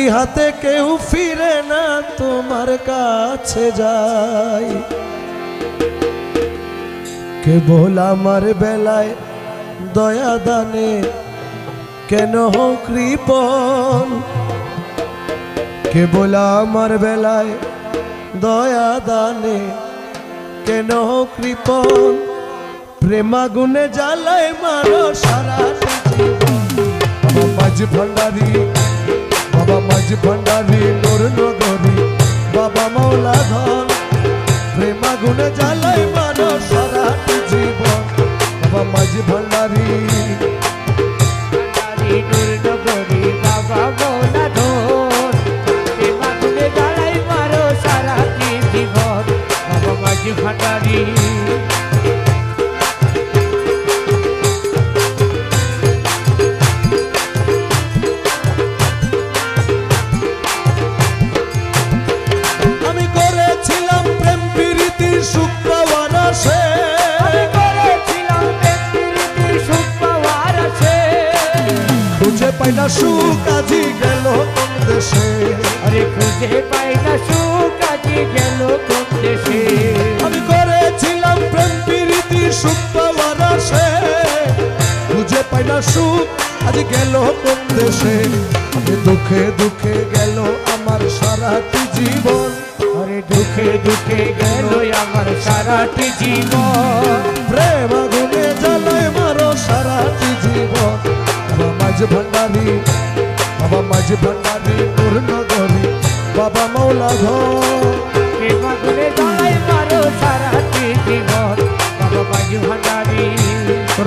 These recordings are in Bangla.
খালি হাতে কেউ ফিরে না তোমার কাছে যায় কেবল আমার বেলায় দয়া দানে কেন কৃপণ কেবল আমার বেলায় দয়া দানে কেন কৃপণ প্রেমাগুনে জ্বালায় মারো সারাটি জীবন বাবা মাঝি ভান্ডারি বাবা মাঝি ভান্ডারি নূর নগরী বাবা মৌলা ধন প্রেমাগুনে জ্বালায় মারো সারাটি জীবন বাবা মাঝি ভান্ডারি নূর নগরী বাবা মৌলা ধন প্রেমাগুনে জ্বালায় মারো সারাটি জীবন বাবা মাঝি ভান্ডারি পাই না সুখ আজি গেল কোন দেশে আরে খুঁজে পাই না সুখ আজি গেল কোন দেশে আমি করেছিলাম প্রেম প্রীতি সুখ পাওয়ার আশে খুঁজে পাই না সুখ আজি গেল কোন দেশে আমি দুঃখে দুঃখে গেল আমার সারাটি জীবন আরে দুঃখে দুঃখে গেল আমার সারাটি জীবন প্রেম আগুনে জ্বালায় মারো সারাটি জীবন বাবা মাঝি ভান্ডারি বাবা মাঝি ভান্ডারি নূর নগরী বাবা মৌলা ধন প্রেম আগুনে জ্বালায় মারো সারাটি জীবন বাবা মাঝি ভান্ডারি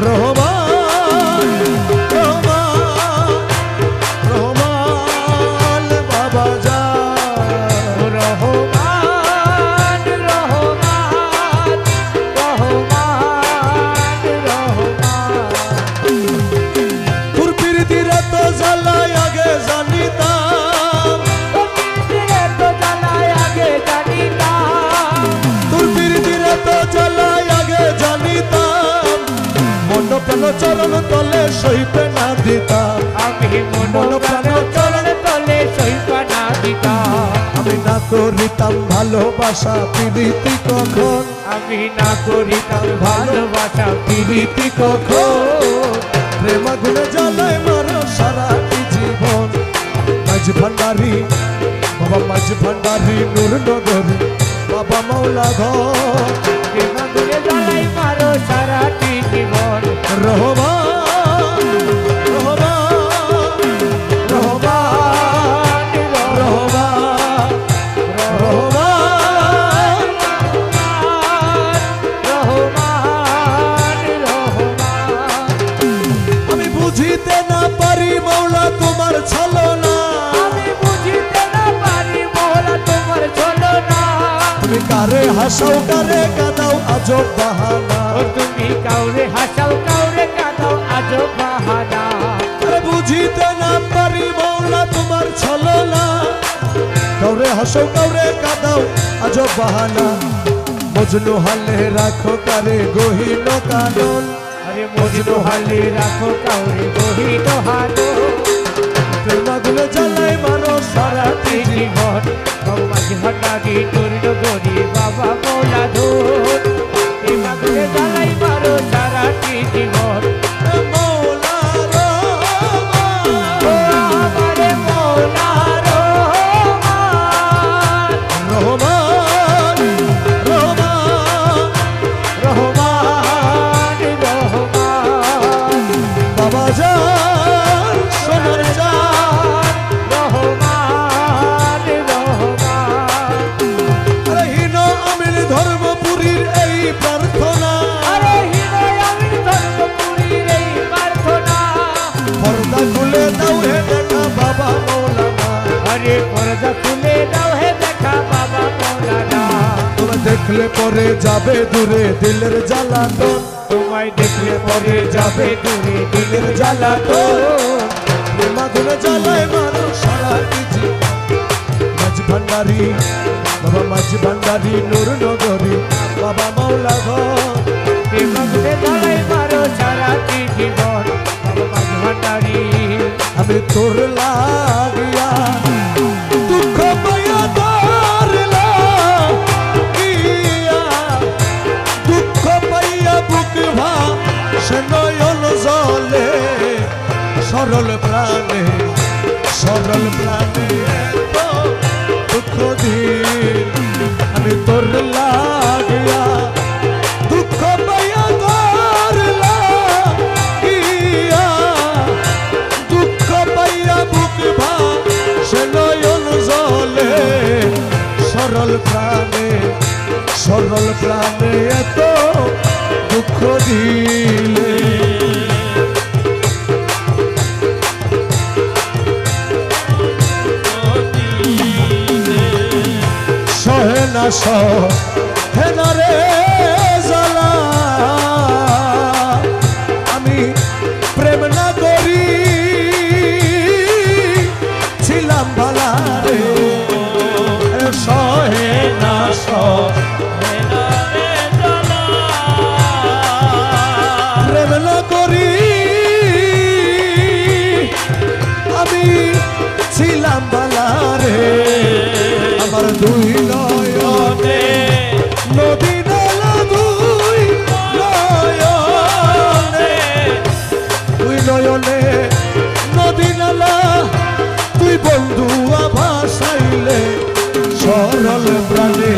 রহমান রহমান রহমান বাবা যা রহমান রহমান রহমান রহমান তোর প্রীতির তো জ্বালায় আগে জানিতাম তো জ্বালায় আগে জানিতাম তোর প্রীতির তো জ্বালায় আগে জানিতাম মন প্রাণ চরণ তলে সইতে না দিতাম আমি মন প্রাণ চরণ তলে সইপা না দিতাম আমি না করিতাম ভালোবাসা প্রীতি কখন আমি না করিতাম ভালোবাসা প্রীতি কখন প্রেম আগুনে জ্বালায় মারো সারাটি জীবন মাঝি ভান্ডারি বাবা মাঝি ভান্ডারি নূর নগরী বাবা মৌলা ধন প্রেম আগুনে জ্বালায় মারো সারাটি জীবন রহমান রহমান রহমান রহমান রহমান রহমান রহমান আমি বুঝিতে না পারি মৌলা তোমার ছলনা আমি বুঝিতে না পারি মৌলা তোমার ছলনা তুমি কারে হাসাও কারে কাঁদাও আজব বাহানা ও তুমি কাউরে হাসাও কাউরে কাঁদাও আজব বাহানা আরে বুঝিতে না পারি মৌলা তোমার ছলনা কাউরে হাসাও কাউরে কাঁদাও আজব বাহানা মজনু হালে রাখো কারে গহীন কানন আরে মজনু হালে রাখো কাউরে গহীন হানো প্রেমাগুলো জ্বালায় মানো সারাটি জীবন বাবা মাঝি ভান্ডারি নূর নগরী বাবা মৌলা ধন প্রেমাগুনে জ্বালাই মারো সারাটি জীবন মৌলা রহমান ও আমারে মৌলা রহমান রহমান রহমান রহমান রহমান বাবা জান সোনার জান রহমান রহমান আরে হীন আমির ধর্মপুরীর এই প্রার্থনা আরে হৃদয় আমি ধর্মপুরীর এই প্রার্থনা পর্দা খুলে দাও হে দেখা বাবা মৌলানা আরে পর্দা খুলে দাও হে দেখা বাবা মৌলানা তোমরা দেখলে পরে যাবে দূরে দিলের জ্বালাতন তোমায় দেখলে পরে যাবে দূরে দিলের জ্বালাতন প্রেমাগুলো জ্বালায় মানো সারাটি জীবন মাঝি ভান্ডারি বাবা মাঝি ভান্ডারি নূর নগরী বাবা মৌলা ধন প্রেমাগুনে জ্বালাই মারো সারাটি জীবন বাবা মাঝি ভান্ডারি আমি তোর লাগিয়া তোর লাগিয়া দুঃখ পাইয়া তোর লাগিয়া দুঃখ পাইয়া বুক ভাসে নয়ন জলে সরল প্রাণে এত দুঃখ দিলে সহে না রে জ্বালা আমি প্রেম না করি ছিলাম ভালা রে সহে না প্রেম না করি আমি ছিলাম ভালা রে আমার দুই নয়নে নদী নালা দুই নয়নে নদী নালা তুই বন্ধু ভাসাইলে সরল প্রাণে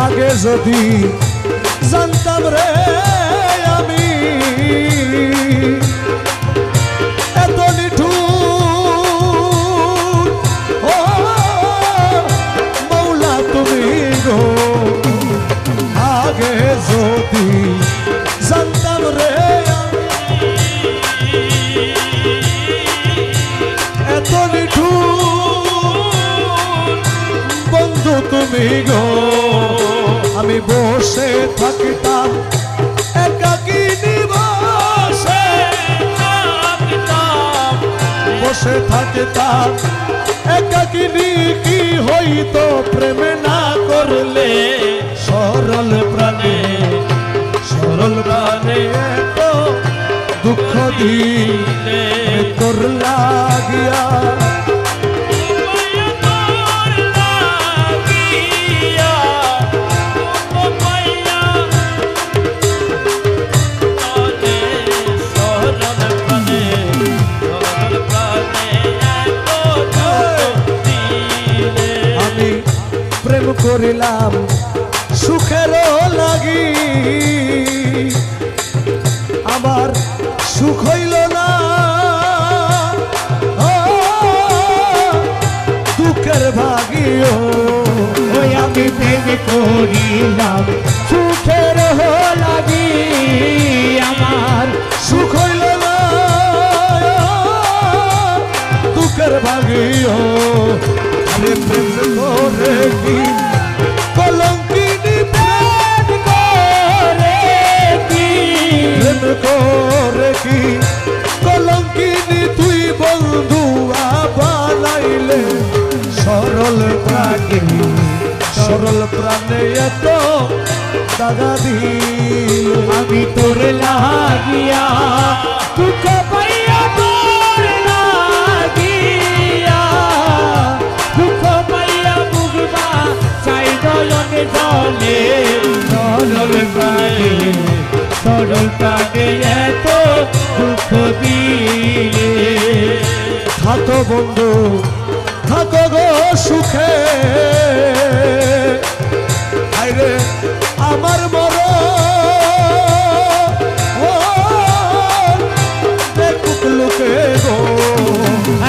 আগে যদি জানতাম রে আমি এত নিঠুর ও মৌলা তুমি গো আগে যদি জানতাম রে আমি এত নিঠুর বন্ধু তুমি গো আমি বসে থাকতাম একাকিনী বসে থাকতাম একাকিনী কি হইতো প্রেমে না করলে সরল প্রাণে তো দুঃখ দিলে তোর লাগিয়া প্রেম করিলাম সুখের লাগি আমার সুখ হইল না দুঃখের ভাগিও ওই আমি প্রেম করিলাম সুখের লাগি আমার সুখ হইল না দুঃখের ভাগিও আরে প্রেম করে কি কলঙ্কিনী প্রেম করে কি কলঙ্কিনী তুই বন্ধু বানাইলে সরল প্রাণে এত দাগা দিল আমি তোর লাগিয়া দুঃখ পাইয়া তোর লাগিয়া দুঃখ পাইয়া বুঝবা চাই দলনে জলে সরল প্রাণে এত দুঃখ দিলে থাকো বন্ধু থাকো গো সুখে আইরে আমার মর দেখুক লোকে গো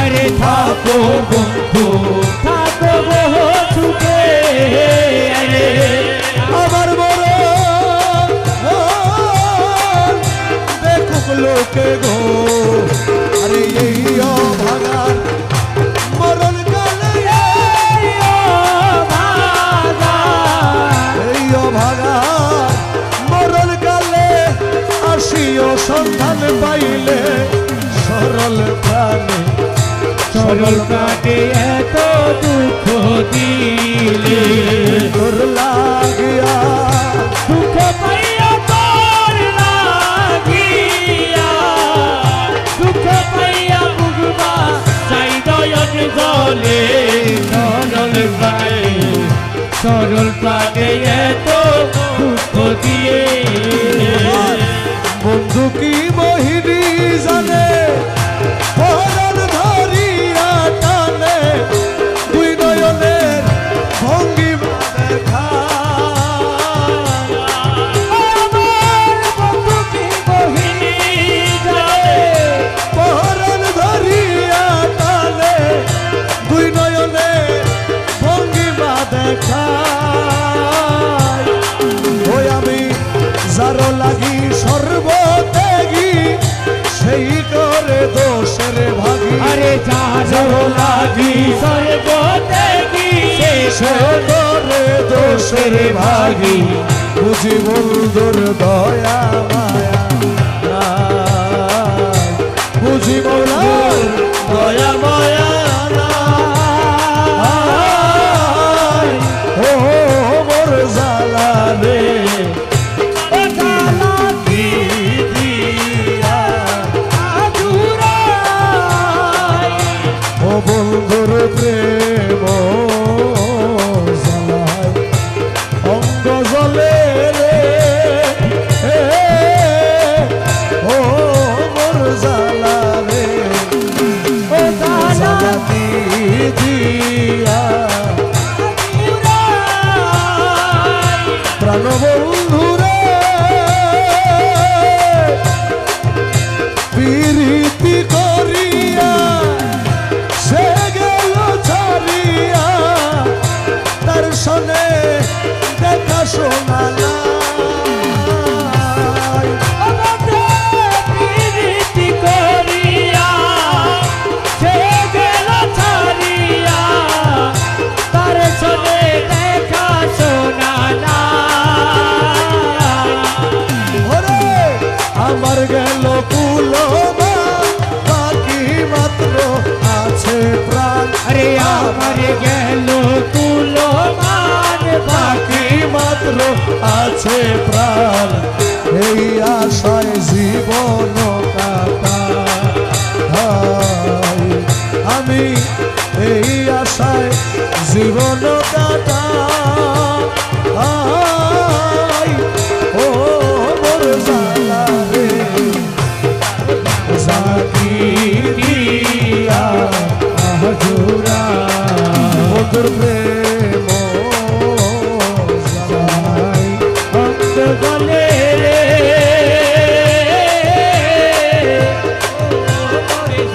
আরে থাকো বন্ধু থাকো গো সুখে আরে আমার মর দেখুক লোকে গো আরে এই ভাগার মরণ কালে ভাগা মরণ কালে আসিও সন্ধান পাইলে সরল প্রাণে এত দুঃখ দিলে তোর লাগিয়া দুঃখ পাইয়া তোর সরল প্রাণে এত দুঃখ দিয়ে বন্ধু কি মোহিনী জানে পরাণ ধরিয়া টানে দুই নয়নের ভঙ্গিমা দেখা পরাণ ধরিয়া টানে দুই নয়নের ভঙ্গিমা দেখা ওই আমি যারো লাগি সর্বত্যাগী সেই করে দোষের ভাগী আরে যারো লাগি সর্বত্যাগী সে করে দোষের ভাগী বুঝি বন্ধুর দয়া মায়া নাই। বুঝি বন্ধুর দয়া মায়া নাই। ও মোর জালা রে ও বন্ধুর প্রেম জালায় অঙ্গ জলে রে ও মোর জালা রে জালাতি দিয়া প্রাণ বন্ধু রে প্রীতি করিয়া সে গেল ছাড়িয়া তার সনে দেখা শোনা নাই। প্রীতি করিয়া সে গেল ছাড়িয়া তার সনে দেখা শোনা ওরে আমার গেল কুলমা বাকি মাত্র আছে প্রাণ আরে আমার গেল তুলো মান বাকি মাত্র আছে প্রাণ এই আশায় জীবন কাটাই আমি এই আশায় জীবন কাটাই ও মোর জালা রে জাতি দিয়া হজুরা মধুর প্রেম জালাই অন্ত গলে রে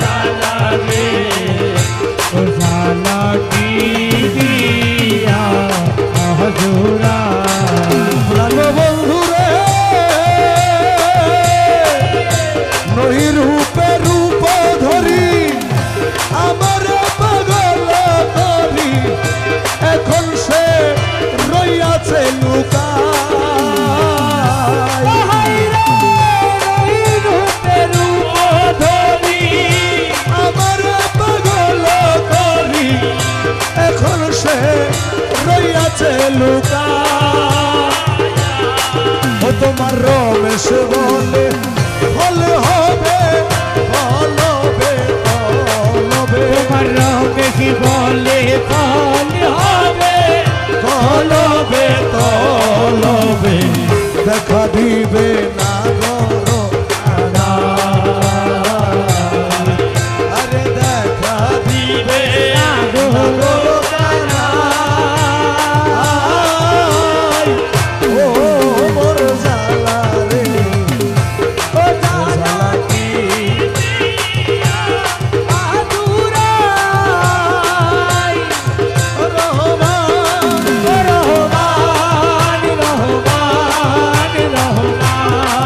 জালা রে জালা কি দিয়া হজুরা প্রাণ বন্ধু রে নই রূপে রূপ ধরি আমার পাগল করি এখন সে রইয়াছে লুকায় আমার পাগল করি এখন সে রইয়াছে লুকায় ও তোমার রমেশ বলে ফলে হবে ফলবে ফলবে তোমার বেশি বলে ফল হবে তলবে তলবে দেখা দিবে না গরো না আরে দেখা দিবে না গরো না ও মোর জালা রে ও জালা কি রহমান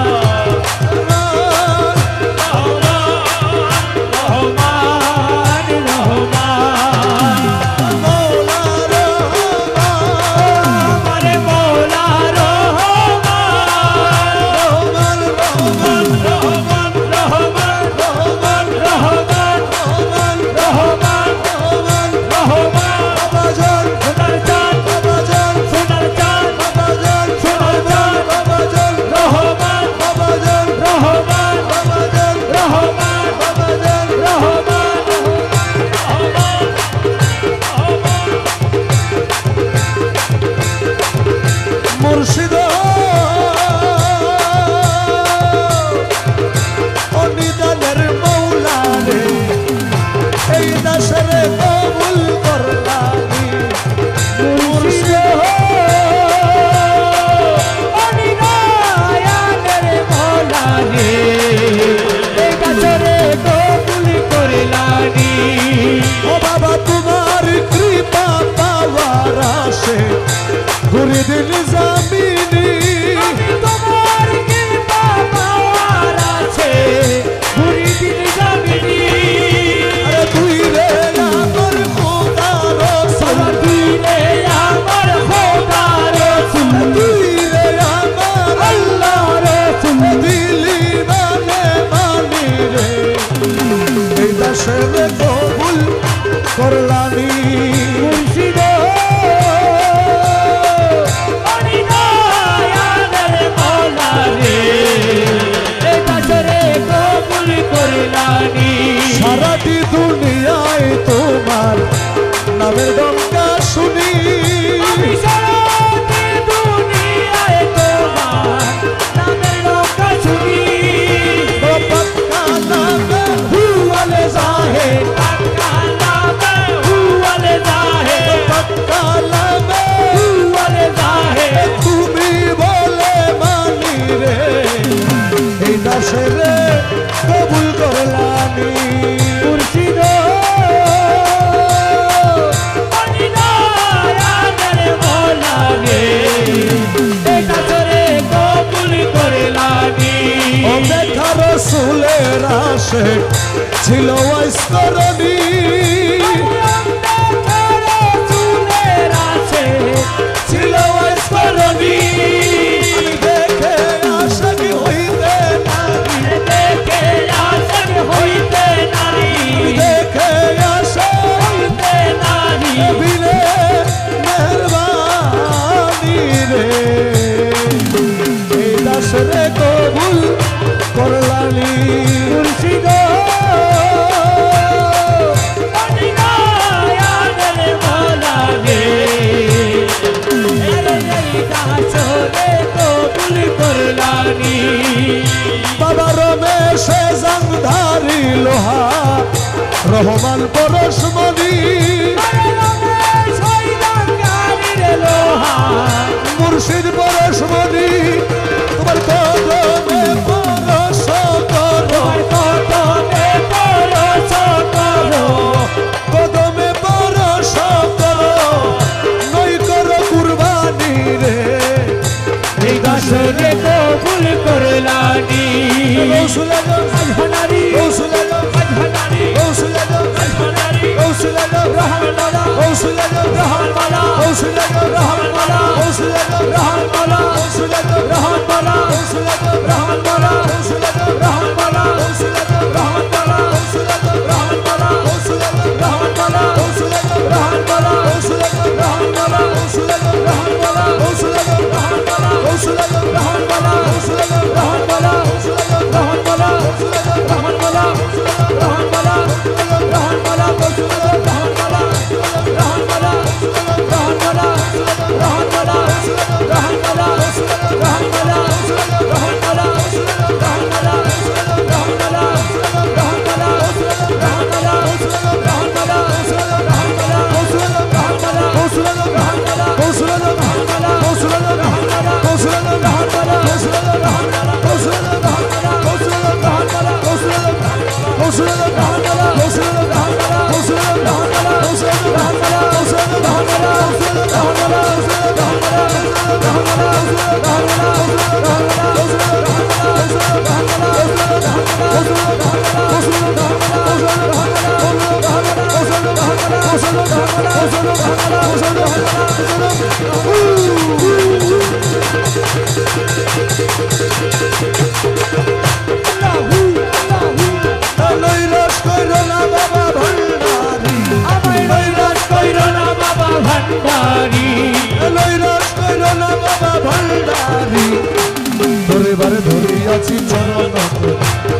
করলানি ও দেখা রসুলের আশেক ছিল ওয়াইসকরণী চুলের আছে ছিল করলানি আমি দেখে আশেক হইতে নারী দেখে আশক হইতে নারী দেখে আশেক হইতে নারী বিনে মেহরবানি রে এই দাস রে কবুল করলানি মুর্শিদ অনিগায়াদের ভোলা রে এই দাসরে কবুল করলানি বাবা রমেশ জাংধারি লোহা রহমান পরশমণি মুর্শিদ পরশমণি তোমার কদমে পরশ করো কদমে পরশ করো নই করো কুরবানি রে এই দাসরে কবুল করলানি কৌশলগঞ্জ আজহানারি কৌশলগঞ্জ আজহানারি কৌশলগঞ্জ আজহানারি কৌশলগঞ্জ রহমানওয়ালা কৌশলগঞ্জ রহমানওয়ালা কৌশলগঞ্জ রহমানওয়ালা কৌশলগঞ্জ রহমানওয়ালা কৌশলগঞ্জ রহমানওয়ালা কৌশলগঞ্জ রহমানওয়ালা কৌশলগঞ্জ রহমানওয়ালা কৌশলগঞ্জ রহমানওয়ালা কৌশলগঞ্জ রহমানওয়ালা কৌশলগঞ্জ রহমানওয়ালা কৌশলগঞ্জ রহমানওয়ালা কৌশলগঞ্জ রহমানওয়ালা কৌশলগঞ্জ রহমানওয়ালা কৌশলগঞ্জ রহমানওয়ালা কৌশলগঞ্জ রহমানওয়ালা কৌশলগঞ্জ রহমানওয়ালা কৌশলগঞ্জ রহমানওয়ালা কৌশলগঞ্জ রহমানওয়ালা রহমানওয়ালা রহমানওয়ালা রহমানওয়ালা রহমানওয়ালা রহমানওয়ালা রহমানওয়ালা রহমানওয়ালা নৈরাশ কইরো না বাবা ভান্ডারি আমায় নৈরাশ কইরো না বাবা ভান্ডারি নৈরাশ কইরো না বাবা ভান্ডারি ধরে বারে ধরিয়াছি চরণ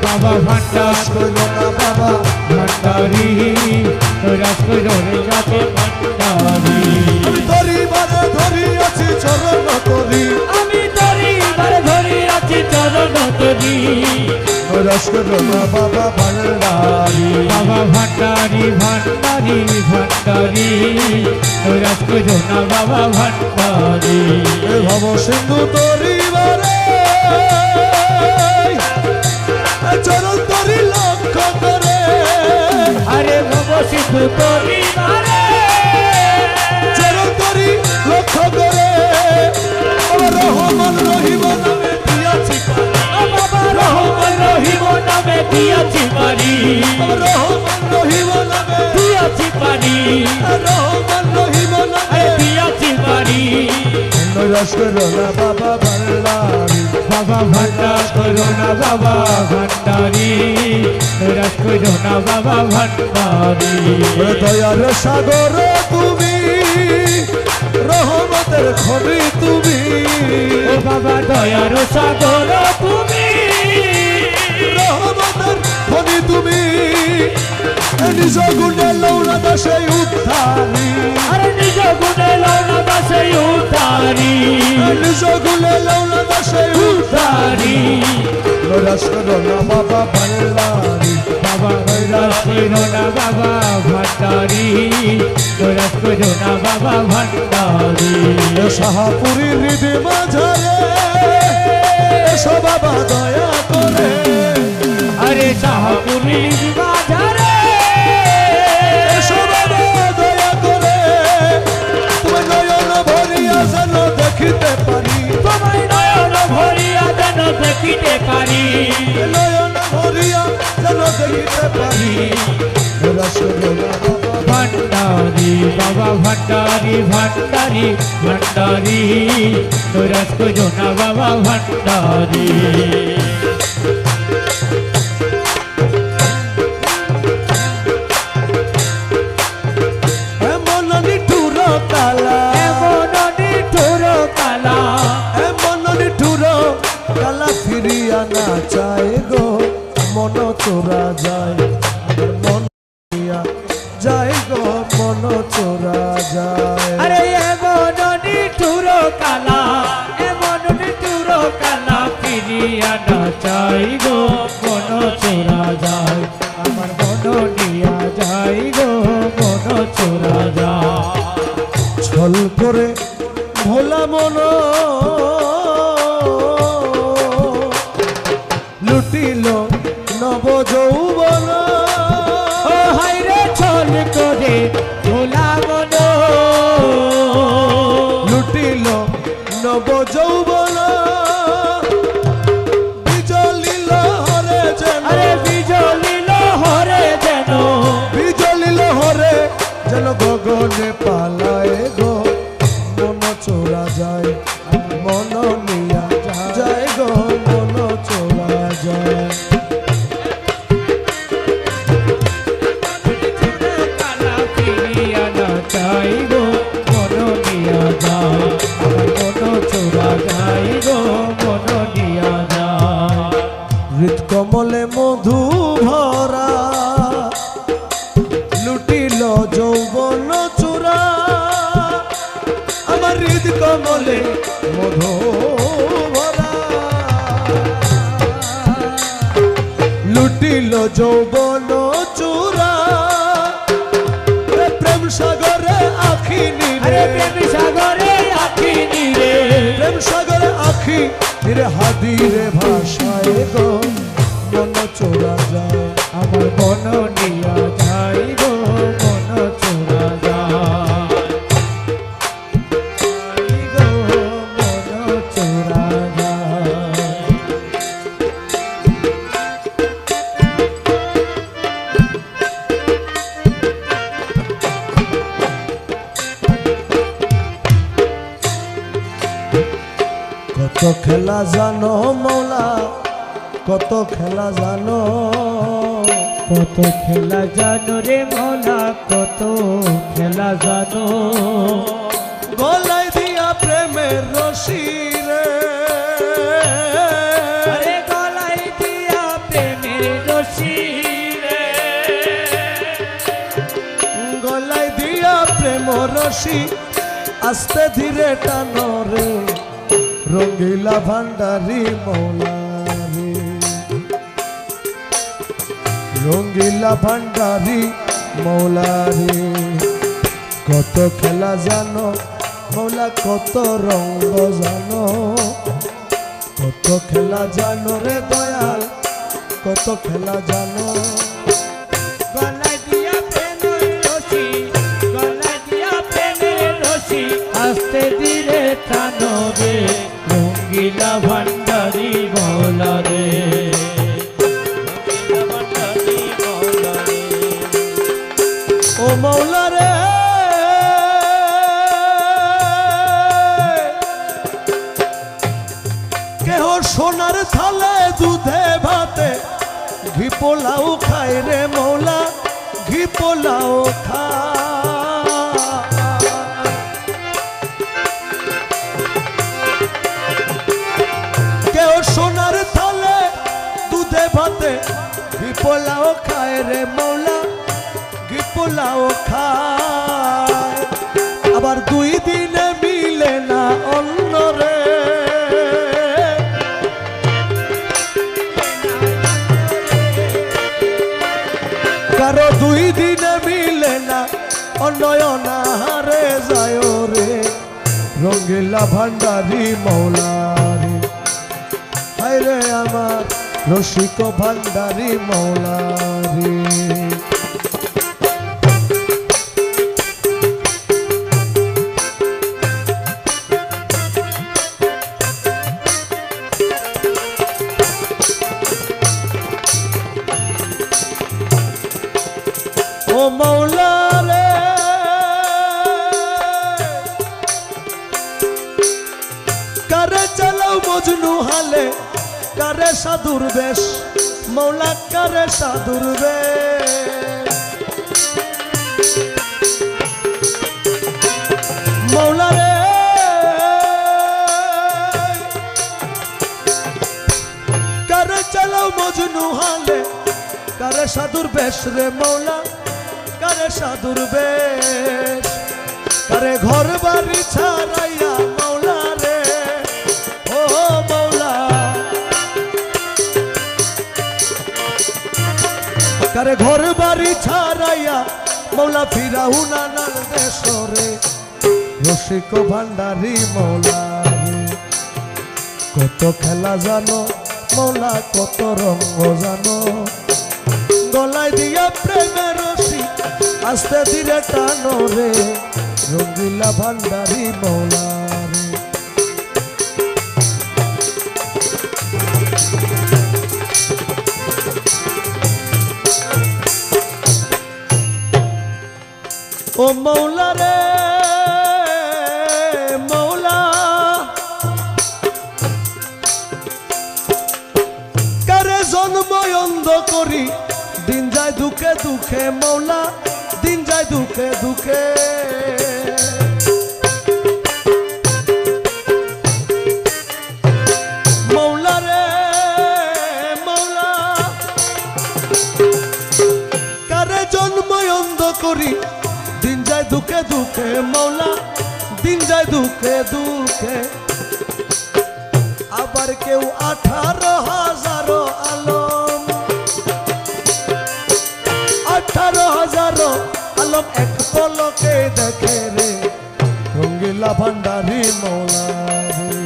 বাবা ভান্ডার কইরো না বাবা ভান্ডারি নৈরাশ কইরো রে যাতে ভান্ডারি আমি ধরি বারে ধরিয়াছি চরণ করি আমি তোরি বার ধরি আছি চরণ তোরি নৈরাশ কইরো না বাবা ভান্ডারি বাবা ভান্ডারি ভান্ডারি ভান্ডারি নৈরাশ কইরো না বাবা ভান্ডারি এ ভব সিন্ধু তরি বারে চরণ তরি লক্ষ্য করে আরে ভব সিদ্ধু তোরি মারে চরণ তরি লক্ষ্য করে আমার রহমান রহিম নামে দিয়াছি ও বাবা রহমান রহিম নামে দিয়াছি পারি আমার রহমান রহিম নামে দিয়াছি পারি রহমান রহিম নামে আরে দিয়াছি পারি নৈরাশ করো না বাবা ভান্ডারি বাবা ভান্ডার করো না বাবা ভান্ডারি নৈরাশ করো না বাবা ভান্ডারি দয়ার সাগর তুমি রহমতের খনি তুমি ও বাবা দয়ার সাগর তুমি রহমতের খনি তুমি নিজ গুণে লৌনা দাসে উদ্ধারি আরে নিজ গুণে লৌনা দাসে উদ্ধারি নিজ গুণে লৌনা দাসে উদ্ধারি নৈরাশ করো না বাবা ভান্ডারি বাবা নৈরাশ করো না বাবা ভান্ডারি নৈরাশ করো না বাবা ভান্ডারি শাহপুরী হৃদয় মাঝারে এসো বাবা দয়া করে আরে শাহপুরি বাজারে এসো বাবা দয়া করে তুমি নয়ন ভরিয়া যেন দেখিতে পারি তোমায় নয়ন ভরিয়া যেন দেখিতে পারি নয়ন ভরিয়া যেন দেখিতে পারি রসগোল্লা ভান্ডারি বাবা ভান্ডারি ভান্ডারি ভান্ডারি রসগোল্লা বাবা ভান্ডারি এমন নিঠুর কালা এমন নিঠুর কালা এমন নিঠুর কালা ফিরিয়া না চায় গো মন চোরা যায় মন ফিরিয়া যায় গো মন চোরা যায় আরে এমন নিঠুর কালা এমন নিঠুর কালা ফিরিয়া না চাই গো মন চোরা যায় আমার মন নিয়া যাই গো মন চোরা যায় ছল করে ভোলা মন লুটিল নব যৌবন ও হাইরে ছল করে ভোলা মন লুটিল নব যৌবন বিজলি লহরে যেন আরে বিজলি লহরে যেন বিজলি লহরে যেন গগনে পালায় গো মন চোরা যায় মন নিয়া যায় গো মন চোরা যায় কালা ফিরিয়া না চাই গো মন নিয়া যা আমার মন চোরা যাই গো মন নিয়া যা হৃৎকমলে মধু ভরা লুটিল যৌবন চূড়া আমার হৃৎকমলে মধু ভরা লুটিল যৌবন চূড়া প্রেম সাগরে আখি আরে নিরে প্রেম সাগরে আখি নিরে প্রেম সাগরে আখি নিরে হাদিরে ভাষায় গো মন চোরা যায় আমার মন নিয়া যাই গো মন চোরা যাই গো মন চোরা যায় কত খেলা জানো মৌলা কত খেলা জানো কত খেলা জানো রে মৌলা কত খেলা জানো গলায় দিয়া প্রেমের রশি রে আরে গলায় দিয়া প্রেমের রশি রে গলায় দিয়া প্রেম রশি আস্তে ধীরে টানো রে রঙ্গিলা ভান্ডারি মৌলা রে রঙ্গিলা ভান্ডারি মৌলা রে কত খেলা জানো মৌলা কত রঙ্গ জানো কত খেলা জানো রে দয়াল কত খেলা জানো গলায় দিয়া প্রেমের রশি গলায় দিয়া প্রেমের রশি আস্তে ধীরে টানো রে রঙ্গিলা ভান্ডারি মৌলা রে রঙ্গিলা ভান্ডারি মৌলা রে ও মৌলা রে কেহ সোনার থালে দুধে ভাতে ঘি পোলাও খায় রে মৌলা ঘি পোলাও খায় কেউ সোনার থালে দুধে ভাতে ঘি পোলাও খায় রে মৌলা ঘি পোলাও খায় আবার দুই দিনে মিলে না অন্য রে কারো দুই দিনে মিলে না অন্যয়না হারে যায় রে রঙ্গিলা ভান্ডারি মৌলা রে হায় রে আমার রসিক ভান্ডারি মৌলা রে ও মৌলা রে কারে চালাও মজনু হালে কারে সাধুর বেশ মৌলা কারে সাধুর বেশ মৌলা রে কারে চালাও মজনু হালে কারে সাধুর বেশ রে মৌলা কারে সাধুর বেশ কারে ঘর বাড়ি ছাড়াইয়া মৌলা রে ও মৌলা কারে ঘর বাড়ি ছাড়াইয়া মৌলা ফিরাউ নানার দেশরে রসিক ভান্ডারি মৌলা রে কত খেলা জানো মৌলা কত রঙ্গ জানো গলায় দিয়া প্রেমের রশি আস্তে ধীরে টানো রে রঙ্গিলা ভান্ডারি মৌলা রে ও মৌলা রে মৌলা কারে জন্ম অন্ধ করি দিন যায় দুঃখে দুঃখে মৌলা দিন যায় দুঃখে দুঃখে মৌলা রে মৌলা কারে জন্ম অন্ধ করি দিন যায় দুঃখে দুঃখে মৌলা দিন যায় দুঃখে দুঃখে আবার কেউ 18,000 আলম 18,000 আলম এক পলকে দেখে রে রঙ্গিলা ভান্ডারি মৌলা রে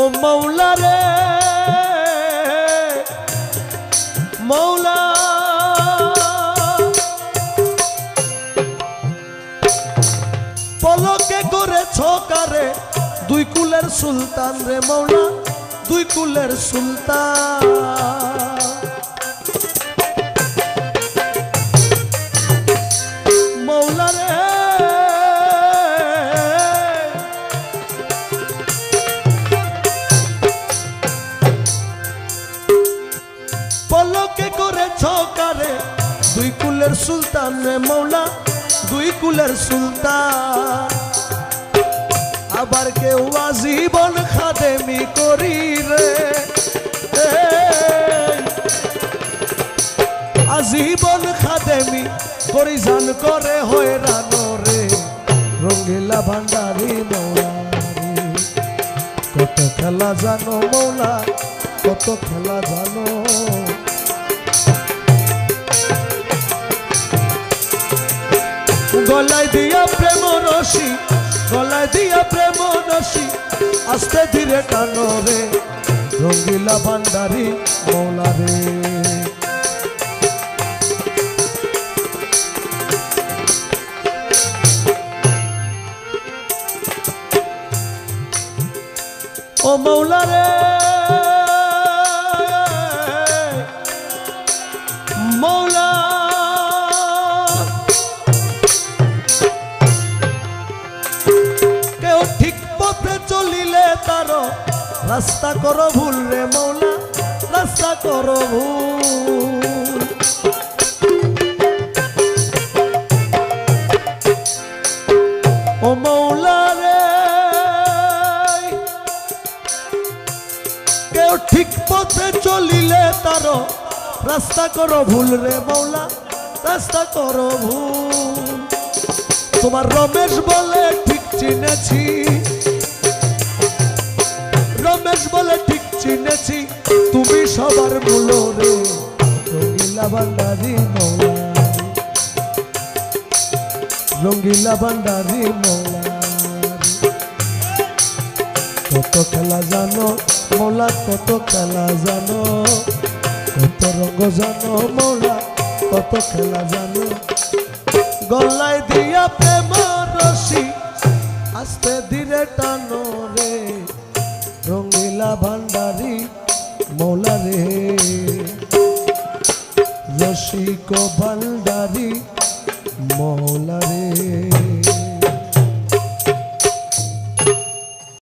ও মৌলা রে মৌলা পলকে করেছ কারে দুই কুলের সুলতান রে মৌলা দুই কুলের সুলতান মৌলা রে পলকে করেছ কারে দুই কুলের সুলতান রে মৌলা দুই কুলের সুলতান আবার কেউ আজীবন খাদেমি করি রে আজীবন খাদেমি করি জান করে হয়রান রে রঙ্গিলা ভান্ডারি মৌলা রে কত খেলা জানো মৌলা কত খেলা জানো গলায় দিয়া প্রেম রশি গলায় দিয়া প্রেম রশি আস্তে ধীরে টানো রে রঙ্গিলা ভান্ডারি মৌলা রে ও মৌলা রে মৌলা কেউ ঠিক পথে চলিলে তার রাস্তা করো ভুল রে মৌলা রাস্তা করো ভুল ও মৌলা রে কেউ ঠিক পথে চলিলে তার রাস্তা করো ভুল রে মৌলা রাস্তা করো ভুল তোমার রমেশ বলে ঠিক চিনেছি রমেশ বলে ঠিক চিনেছি তুমি সবার মূল রে রঙ্গিলা ভান্ডারি মৌলা রঙ্গিলা ভান্ডারি মৌলা কত খেলা জানো মৌলা কত খেলা জানো কত রঙ্গ জানো মৌলা কত খেলা জানো গলায় দিয়া প্রেম রশি আস্তে ধীরে টানো রে রঙ্গিলা ভান্ডারি মৌলা রে রসিক ভান্ডারি মৌলা রে।